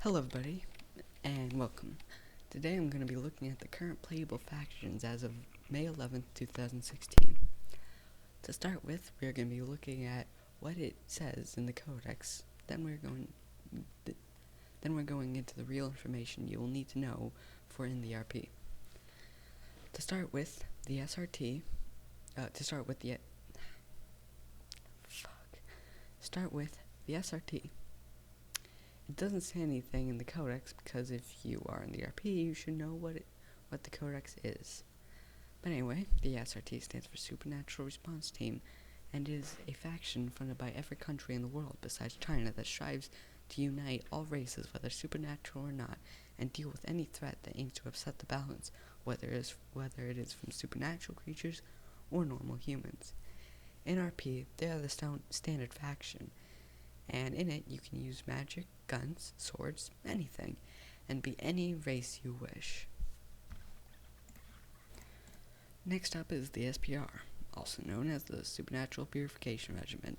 Hello everybody, and welcome. Today I'm going to be looking at the current playable factions as of May 11th, 2016. To start with, we're going to be looking at what it says in the codex. Then we're going into the real information you will need to know for in the RP. To start with the SRT, It doesn't say anything in the codex because if you are in the RP, you should know what the codex is. But anyway, the SRT stands for Supernatural Response Team, and is a faction funded by every country in the world besides China that strives to unite all races, whether supernatural or not, and deal with any threat that aims to upset the balance, whether it is from supernatural creatures or normal humans. In RP, they are the standard faction, and in it you can use magic, guns, swords, anything, and be any race you wish. Next up is the SPR, also known as the Supernatural Purification Regiment.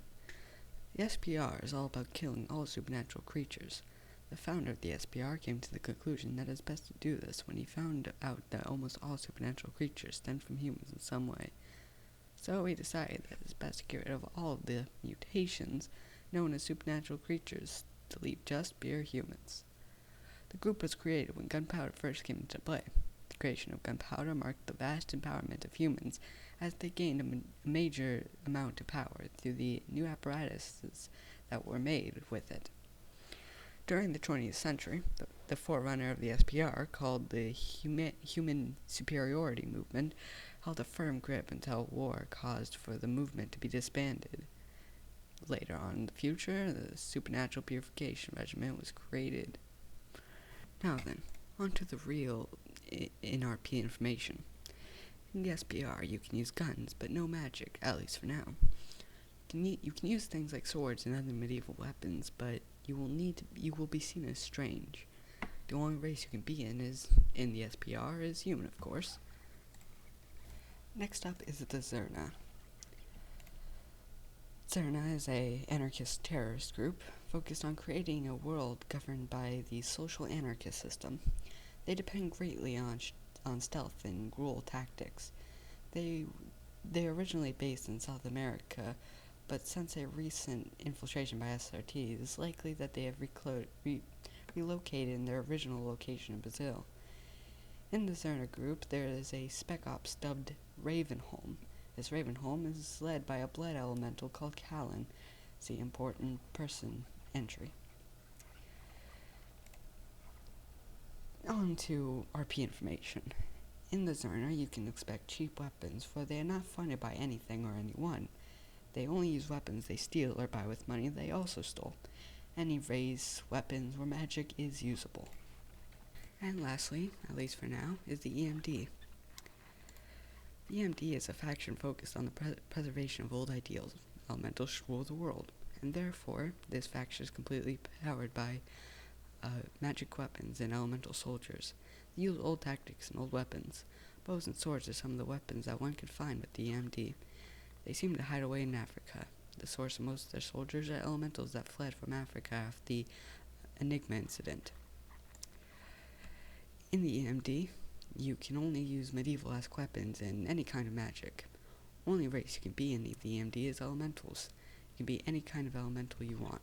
The SPR is all about killing all supernatural creatures. The founder of the SPR came to the conclusion that it is best to do this when he found out that almost all supernatural creatures stem from humans in some way. So he decided that it is best to get rid of all of the mutations known as supernatural creatures to leave just pure humans. The group was created when gunpowder first came into play. The creation of gunpowder marked the vast empowerment of humans as they gained a major amount of power through the new apparatuses that were made with it. During the 20th century, the forerunner of the SPR, called the Human Superiority Movement, held a firm grip until war caused for the movement to be disbanded. Later on in the future, the Supernatural Purification Regiment was created. Now then, on to the real NRP information. In the SPR, you can use guns, but no magic, at least for now. You can use things like swords and other medieval weapons, but you will be seen as strange. The only race you can be in the SPR is human, of course. Next up is the Cerner. Cerner is an anarchist terrorist group focused on creating a world governed by the social anarchist system. They depend greatly on stealth and guerrilla tactics. They are originally based in South America, but since a recent infiltration by SRT, it is likely that they have relocated in their original location in Brazil. In the Cerner group, there is a spec ops dubbed Ravenholm. This Ravenholm is led by a blood elemental called Callan. See important person entry. On to RP information. In the Cerner, you can expect cheap weapons, for they are not funded by anything or anyone. They only use weapons they steal or buy with money they also stole. Any race, weapons, or magic is usable. And lastly, at least for now, is the EMD. The EMD is a faction focused on the preservation of old ideals. Elementals rule the world, and therefore, this faction is completely powered by magic weapons and elemental soldiers. They use old tactics and old weapons. Bows and swords are some of the weapons that one can find with the EMD. They seem to hide away in Africa. The source of most of their soldiers are elementals that fled from Africa after the Enigma incident. In the EMD, you can only use medieval-esque weapons and any kind of magic. Only race you can be in the EMD is elementals. You can be any kind of elemental you want.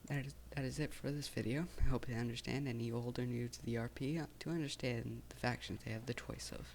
That is it for this video. I hope you understand, any old or new to the RP, to understand the factions they have the choice of.